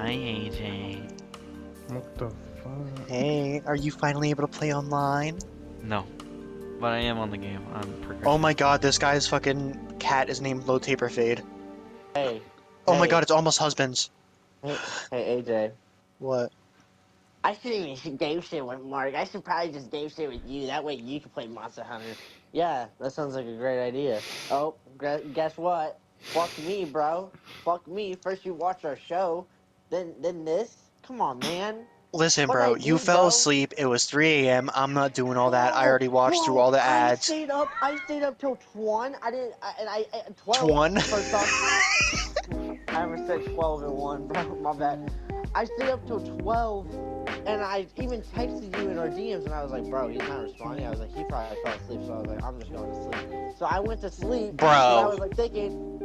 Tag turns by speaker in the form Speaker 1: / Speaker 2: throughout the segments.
Speaker 1: Hi, AJ.
Speaker 2: What the fuck?
Speaker 3: Hey, are you finally able to play online?
Speaker 1: No, but I am on the game. I'm progressing.
Speaker 3: Oh my god, this guy's fucking cat is named Low Taper Fade.
Speaker 4: Hey.
Speaker 3: Oh my
Speaker 4: Hey.
Speaker 3: god, it's almost husbands.
Speaker 4: Hey, AJ.
Speaker 3: What?
Speaker 4: I shouldn't even game shit with Mark. I should probably just game shit with you. That way you can play Monster Hunter. Yeah, that sounds like a great idea. Oh, guess what? Fuck me, bro. Fuck me. First you watch our show, then this. Come on, man.
Speaker 3: Listen,
Speaker 4: What I
Speaker 3: bro, you
Speaker 4: do,
Speaker 3: fell
Speaker 4: bro?
Speaker 3: asleep. It was 3 a.m. I'm not doing all that. I
Speaker 4: Bro,
Speaker 3: already watched through
Speaker 4: bro,
Speaker 3: all the
Speaker 4: I
Speaker 3: ads.
Speaker 4: stayed up. I stayed up till 1. I didn't. 12.
Speaker 3: Twan?
Speaker 4: First off, I almost said 12 and 1, bro. My bad. I stayed up till 12, and I even texted you in our DMs, and I was like, bro, he's not responding. I was like, he probably fell asleep, so I was like, I'm just going to sleep. So I went to sleep,
Speaker 3: Bro.
Speaker 4: and I was like thinking,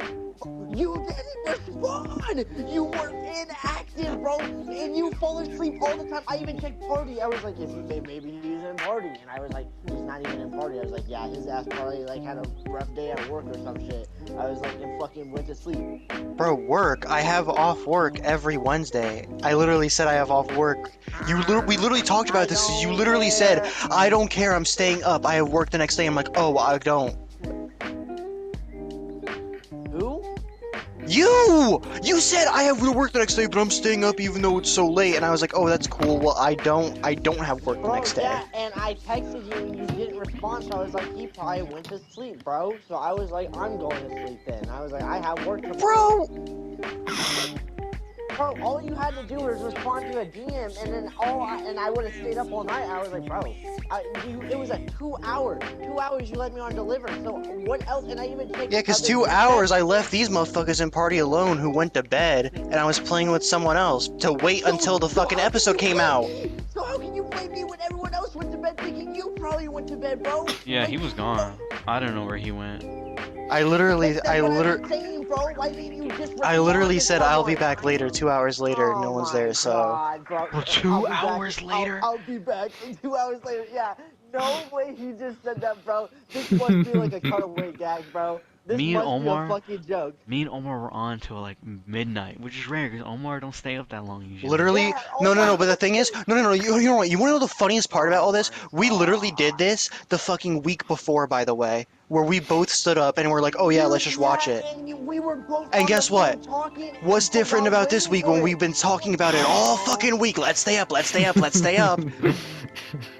Speaker 4: you didn't respond! You were inactive, bro! And you fall asleep all the time. I even checked party. I was like, maybe he's in party. And I was like, he's not even in party. I was like, yeah, his ass probably like had a rough day at work or some shit. I was like, and fucking went to sleep.
Speaker 3: Bro, work. I have off work every Wednesday. I literally said I have off work. We literally talked about this. You literally said, I don't care, I'm staying up. I have work the next day. I'm like, oh, I don't.
Speaker 4: Who?
Speaker 3: You! You said I have work the next day, but I'm staying up even though it's so late. And I was like, oh, that's cool. Well, I don't have work the
Speaker 4: Bro,
Speaker 3: next day.
Speaker 4: yeah, and I texted you and you didn't respond, so I was like, he probably went to sleep, bro. So I was like, I'm going to sleep then. I was like, I have work tomorrow. Bro, all you had to do was respond to a DM, and then I would have stayed up all night. I was like, bro, it was a 2 hour. 2 hours you let me on deliver. So what else? And I even checked.
Speaker 3: Yeah, because 2 hours I left these motherfuckers in party alone who went to bed, and I was playing with someone else to wait until the fucking episode came out.
Speaker 4: So how can you blame me when everyone else went to bed thinking you probably went to bed, bro?
Speaker 1: Yeah,
Speaker 4: Like,
Speaker 1: he was gone. I don't know where he went.
Speaker 3: I literally
Speaker 4: Saying, bro. Why didn't you just
Speaker 3: I literally
Speaker 4: respond to
Speaker 3: said I'll be
Speaker 4: someone?
Speaker 3: back later. 2 hours later, no one's there, so.
Speaker 4: God, bro.
Speaker 1: Bro, 2 hours later?
Speaker 4: I'll be back 2 hours later. Yeah, no way he just said that, bro. This must be like a cutaway gag, bro. This
Speaker 1: Me and
Speaker 4: must be
Speaker 1: Omar-
Speaker 4: a fucking joke.
Speaker 1: Me and Omar were on till like midnight, which is rare because Omar don't stay up that long usually.
Speaker 3: Literally,
Speaker 4: Yeah,
Speaker 3: no, but the thing is, no, you know what, you wanna know the funniest part about all this? We literally did this the fucking week before, by the way, where we both stood up and we're like, oh yeah, let's just watch it.
Speaker 4: We were both
Speaker 3: And
Speaker 4: on
Speaker 3: guess
Speaker 4: the phone
Speaker 3: what?
Speaker 4: talking
Speaker 3: What's different
Speaker 4: while
Speaker 3: about this
Speaker 4: waiting
Speaker 3: week
Speaker 4: for
Speaker 3: when
Speaker 4: it.
Speaker 3: we've been talking about it all fucking week? Let's stay up, let's stay up, let's stay up.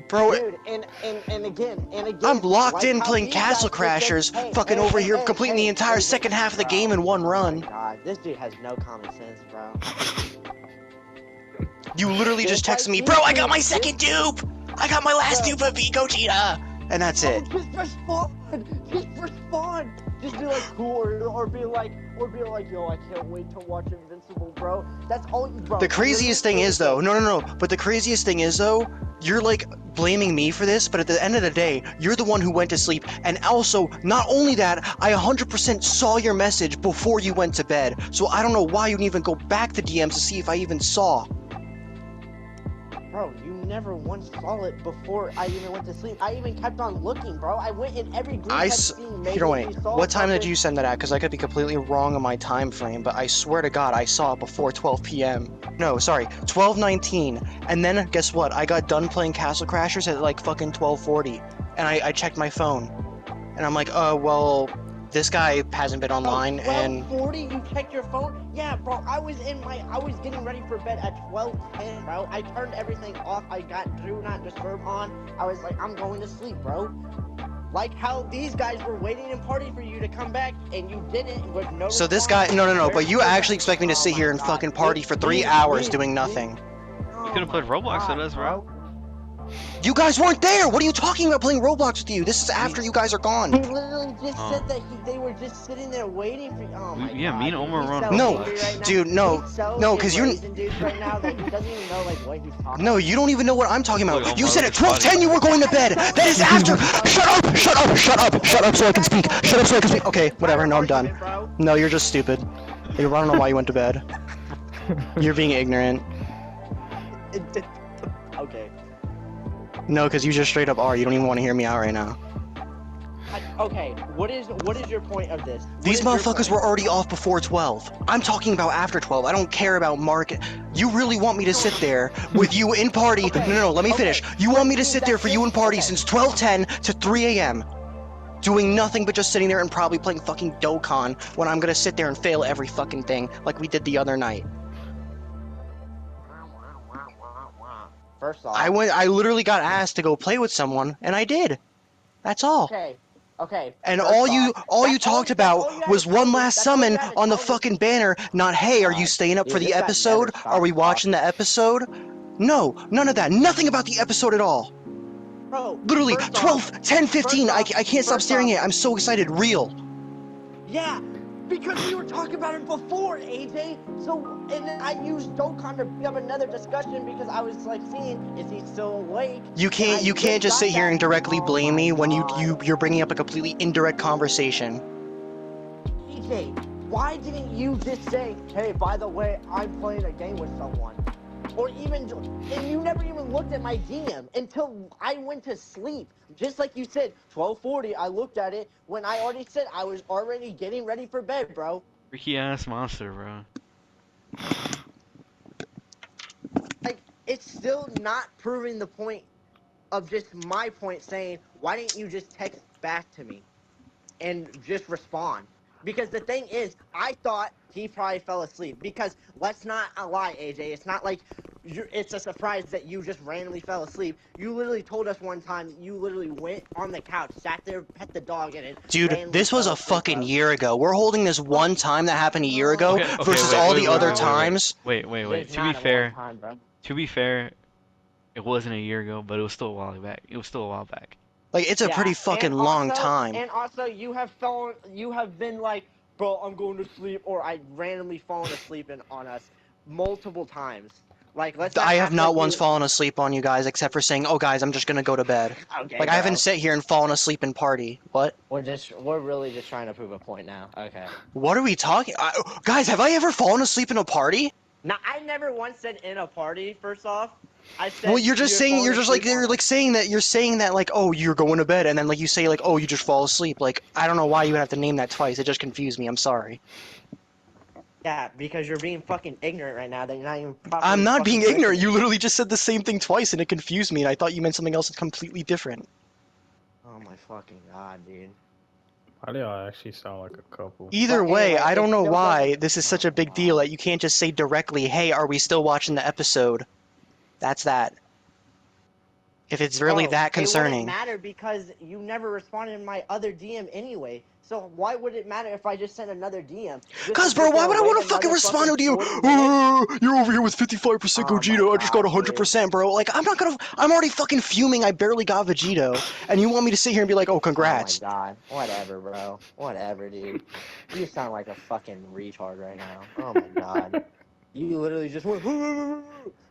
Speaker 3: Bro,
Speaker 4: Dude, and again,
Speaker 3: I'm locked
Speaker 4: like
Speaker 3: in
Speaker 4: how
Speaker 3: playing
Speaker 4: these guys
Speaker 3: Castle
Speaker 4: just said,
Speaker 3: Crashers,
Speaker 4: hey,
Speaker 3: fucking
Speaker 4: hey,
Speaker 3: over
Speaker 4: hey,
Speaker 3: here
Speaker 4: hey,
Speaker 3: completing
Speaker 4: hey,
Speaker 3: the entire
Speaker 4: hey,
Speaker 3: second half of the
Speaker 4: bro.
Speaker 3: game in one
Speaker 4: Oh
Speaker 3: run.
Speaker 4: my god, this dude has no common sense, bro.
Speaker 3: You literally just
Speaker 4: Just
Speaker 3: texted me,
Speaker 4: like
Speaker 3: bro,
Speaker 4: you
Speaker 3: I got
Speaker 4: two-
Speaker 3: my second dupe! I got my last
Speaker 4: Bro.
Speaker 3: dupe of V Gogeta! And that's it.
Speaker 4: Just respond. Just respond. Just be like cool, or be like, yo, I can't wait to watch Invincible, bro. That's all you, bro.
Speaker 3: The craziest thing is though, no, but the craziest thing is though, you're like blaming me for this, but at the end of the day, you're the one who went to sleep, and also, not only that, I 100% saw your message before you went to bed, so I don't know why you didn't even go back to DMs to see if I even saw.
Speaker 4: Bro, you never once saw it before I even went to sleep. I even kept on looking, bro. I went in every group seeing maybe
Speaker 3: Wait,
Speaker 4: you saw
Speaker 3: what time did
Speaker 4: something.
Speaker 3: you send that at? Because I could be completely wrong on my time frame, but I swear to God, I saw it before 12 p.m. No, sorry, 12:19. And then, guess what? I got done playing Castle Crashers at like fucking 12:40. And I checked my phone. And I'm like, well, this guy hasn't been online, and...
Speaker 4: 12:40, you checked your phone? Yeah, bro, I was getting ready for bed at 12:10, bro. I turned everything off. I got Do Not Disturb on. I was like, I'm going to sleep, bro. Like how these guys were waiting in party for you to come back, and you didn't with no
Speaker 3: So this
Speaker 4: response.
Speaker 3: guy... No, but you actually expect me to sit here and fucking party for 3 hours doing nothing.
Speaker 1: You could have played Roblox with us, bro.
Speaker 3: You guys weren't there! What are you talking about playing Roblox with you? This is after you guys are
Speaker 4: He
Speaker 3: gone.
Speaker 4: literally just said that they were just sitting there waiting for you. Oh my
Speaker 1: Yeah,
Speaker 4: god.
Speaker 1: me and Omar were on
Speaker 4: so
Speaker 3: No,
Speaker 4: angry right now.
Speaker 3: dude, no.
Speaker 4: He's so
Speaker 3: No, 'cause you're-
Speaker 4: enraged, dude, right now that he doesn't even know like what he's talking
Speaker 3: No,
Speaker 4: about.
Speaker 3: you don't even know what I'm talking about.
Speaker 1: Look,
Speaker 3: You
Speaker 1: Omar
Speaker 3: said
Speaker 1: was
Speaker 3: at
Speaker 1: just
Speaker 3: 12:10 you were going to bed! That is after! Shut up so I can speak! Shut up so I can speak! Okay, whatever, no, I'm done. No, you're just stupid. I don't know why you went to bed. You're being ignorant.
Speaker 4: Okay.
Speaker 3: No, because you just straight up are. You don't even want to hear me out right now.
Speaker 4: Okay, what is your point of this? What
Speaker 3: These
Speaker 4: is your
Speaker 3: motherfuckers
Speaker 4: point?
Speaker 3: were already off before 12. I'm talking about after 12. I don't care about market. You really want me to sit there with you in party?
Speaker 4: Okay,
Speaker 3: No, let me finish. You want me to sit there for you in party since 12:10 to 3 a.m. doing nothing but just sitting there and probably playing fucking Dokkan when I'm gonna sit there and fail every fucking thing like we did the other night.
Speaker 4: First off,
Speaker 3: I literally got asked to go play with someone, and I did. That's all.
Speaker 4: okay.
Speaker 3: And
Speaker 4: First
Speaker 3: all you talked
Speaker 4: that's all
Speaker 3: about
Speaker 4: you had
Speaker 3: was
Speaker 4: to tell
Speaker 3: one
Speaker 4: me.
Speaker 3: last
Speaker 4: That's all you
Speaker 3: summon
Speaker 4: had to
Speaker 3: on the
Speaker 4: tell me.
Speaker 3: fucking banner, not, hey, are you staying up for
Speaker 4: Dude,
Speaker 3: the
Speaker 4: this guy never
Speaker 3: episode? Are we
Speaker 4: stops
Speaker 3: watching the
Speaker 4: talking.
Speaker 3: episode? No, none of that. Nothing about the episode at all.
Speaker 4: Bro,
Speaker 3: Literally,
Speaker 4: first
Speaker 3: 12,
Speaker 4: off,
Speaker 3: 10, 15.
Speaker 4: first
Speaker 3: I
Speaker 4: off,
Speaker 3: can't stop
Speaker 4: first
Speaker 3: staring
Speaker 4: off,
Speaker 3: at it. I'm so excited. Real.
Speaker 4: yeah, because we were talking about it before, AJ. So, and then I used Dokkan to bring up another discussion because I was like, seeing is he still awake?
Speaker 3: You
Speaker 4: And I
Speaker 3: can't
Speaker 4: just
Speaker 3: just
Speaker 4: got
Speaker 3: sit here
Speaker 4: that.
Speaker 3: and directly
Speaker 4: Oh
Speaker 3: blame
Speaker 4: my
Speaker 3: me when
Speaker 4: god,
Speaker 3: you're bringing up a completely indirect conversation.
Speaker 4: AJ, why didn't you just say, hey, by the way, I'm playing a game with someone? Or even, and you never even looked at my DM until I went to sleep. Just like you said, 12:40, I looked at it when I already said I was already getting ready for bed, bro.
Speaker 1: Freaky ass monster, bro.
Speaker 4: Like, it's still not proving the point of just my point saying, why didn't you just text back to me and just respond? Because the thing is, I thought he probably fell asleep. Because let's not lie, AJ. It's not like it's a surprise that you just randomly fell asleep. You literally told us one time that you literally went on the couch, sat there, pet the dog, and it
Speaker 3: Dude,
Speaker 4: randomly
Speaker 3: this was
Speaker 4: fell
Speaker 3: a
Speaker 4: asleep,
Speaker 3: fucking
Speaker 4: bro.
Speaker 3: year ago. We're holding this one time that happened a year ago
Speaker 1: Okay,
Speaker 3: versus
Speaker 1: wait,
Speaker 3: all
Speaker 1: wait,
Speaker 3: the
Speaker 1: wait,
Speaker 3: other
Speaker 1: wait, wait, wait.
Speaker 3: times.
Speaker 1: Wait.
Speaker 4: It's not a long time, bro.
Speaker 1: To be fair, it wasn't a year ago, but it was still a while back. It was still a while back.
Speaker 3: Like, it's a pretty
Speaker 4: Yeah,
Speaker 3: fucking long time.
Speaker 4: and also, you have been like, bro, I'm going to sleep, or I randomly fallen asleep on us multiple times. Like, let's not
Speaker 3: I have
Speaker 4: act
Speaker 3: not
Speaker 4: like
Speaker 3: once fallen asleep on you guys except for saying, oh, guys, I'm just gonna go to bed.
Speaker 4: Okay,
Speaker 3: Like, I haven't
Speaker 4: bro.
Speaker 3: sat here and fallen asleep in party. What?
Speaker 4: We're really just trying to prove a point now. Okay.
Speaker 3: What are we talking? Guys, have I ever fallen asleep in a party?
Speaker 4: Now, I never once said in a party. First off, I
Speaker 3: Well,
Speaker 4: said
Speaker 3: you're just
Speaker 4: you have
Speaker 3: saying,
Speaker 4: fallen asleep on
Speaker 3: you're
Speaker 4: us.
Speaker 3: like saying that, like, oh, you're going to bed, and then, like, you say, like, oh, you just fall asleep. Like, I don't know why you would have to name that twice. It just confused me. I'm sorry.
Speaker 4: Yeah, because you're being fucking ignorant right now. That you're not even properly
Speaker 3: I'm not being
Speaker 4: fucking
Speaker 3: ignorant.
Speaker 4: listening.
Speaker 3: You literally just said the same thing twice, and it confused me, and I thought you meant something else completely different.
Speaker 4: Oh my fucking god, dude.
Speaker 2: Why do y'all actually sound like a couple?
Speaker 3: Either
Speaker 4: But
Speaker 3: way,
Speaker 4: anyway,
Speaker 3: I
Speaker 4: it
Speaker 3: don't know
Speaker 4: still doesn't.
Speaker 3: why this is such
Speaker 4: Oh
Speaker 3: a big deal
Speaker 4: god.
Speaker 3: that you can't just say directly, hey, are we still watching the episode? That's that. If it's really
Speaker 4: Bro,
Speaker 3: that
Speaker 4: it wouldn't
Speaker 3: concerning.
Speaker 4: matter because you never responded in my other DM anyway. So why would it matter if I just sent another DM? Just to
Speaker 3: Cause, bro,
Speaker 4: sit
Speaker 3: why
Speaker 4: there
Speaker 3: would
Speaker 4: and
Speaker 3: I
Speaker 4: wait
Speaker 3: want to fucking
Speaker 4: another fucking
Speaker 3: respond to you?
Speaker 4: 40 minutes?
Speaker 3: You're over here with 55%
Speaker 4: Oh my
Speaker 3: Gogeta. I just got
Speaker 4: god, dude.
Speaker 3: 100%, bro. Like, I'm already fucking fuming. I barely got Vegito. And you want me to sit here and be like, oh,
Speaker 4: Oh my
Speaker 3: congrats.
Speaker 4: god. Whatever, bro. Whatever, dude. You sound like a fucking retard right now. Oh my god. You literally just went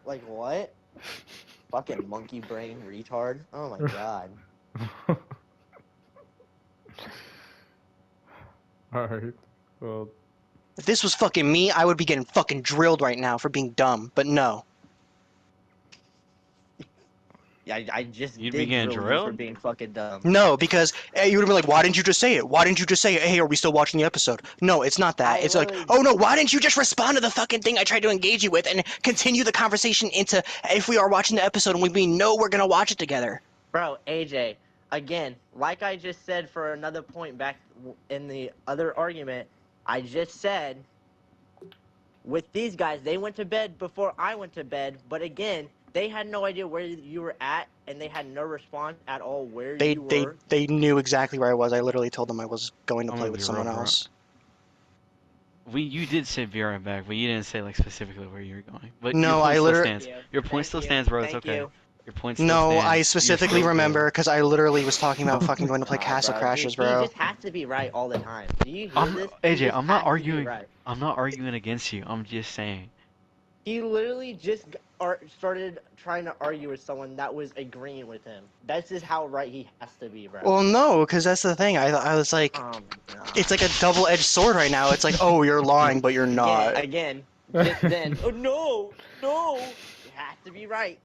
Speaker 4: like what? Fucking monkey brain retard. Oh my god.
Speaker 2: Alright. Well,
Speaker 3: If this was fucking me, I would be getting fucking drilled right now for being dumb. But no.
Speaker 4: Yeah, I just
Speaker 1: You'd be
Speaker 4: did
Speaker 1: getting
Speaker 4: drill you for
Speaker 1: drilled?
Speaker 4: being fucking dumb.
Speaker 3: No, because you would have been like, why didn't you just say it? Why didn't you just say, hey, are we still watching the episode? No, it's not that.
Speaker 4: I
Speaker 3: It's like,
Speaker 4: literally
Speaker 3: oh no, why didn't you just respond to the fucking thing I tried to engage you with and continue the conversation into if we are watching the episode and we know we're gonna watch it together?
Speaker 4: Bro, AJ, again, like I just said for another point back in the other argument, I just said with these guys, they went to bed before I went to bed, but again, they had no idea where you were at and they had no response at all where you were.
Speaker 3: They knew exactly where I was. I literally told them I was going to
Speaker 1: I'm
Speaker 3: play
Speaker 1: gonna
Speaker 3: with
Speaker 1: be real,
Speaker 3: someone
Speaker 1: bro.
Speaker 3: else.
Speaker 1: You did say be right back, but you didn't say like specifically where you were going. But your
Speaker 3: No,
Speaker 1: point
Speaker 3: I
Speaker 1: still
Speaker 3: literally.
Speaker 1: stands. Your point
Speaker 4: Thank
Speaker 1: still
Speaker 4: you.
Speaker 1: stands, bro. It's
Speaker 4: Thank
Speaker 1: okay.
Speaker 4: you.
Speaker 1: Your point still
Speaker 3: No,
Speaker 1: stands.
Speaker 3: I
Speaker 1: You're
Speaker 3: specifically
Speaker 1: still
Speaker 3: remember
Speaker 1: good.
Speaker 3: because I literally was talking about fucking going to play
Speaker 4: Nah,
Speaker 3: Castle
Speaker 4: bro, dude,
Speaker 3: Crashers,
Speaker 4: he
Speaker 3: bro.
Speaker 4: just has to be right all the time. Do you hear this? He
Speaker 1: AJ,
Speaker 4: just
Speaker 1: I'm not
Speaker 4: has to be
Speaker 1: arguing.
Speaker 4: right.
Speaker 1: I'm not arguing against you. I'm just saying.
Speaker 4: He literally just started trying to argue with someone that was agreeing with him. That's just how right he has to be, bro.
Speaker 3: Well, no, because that's the thing. I was like,
Speaker 4: Oh my god.
Speaker 3: it's like a double-edged sword right now. It's like, oh, you're lying, but you're not.
Speaker 4: Again, just then. Oh no, no, it has to be right.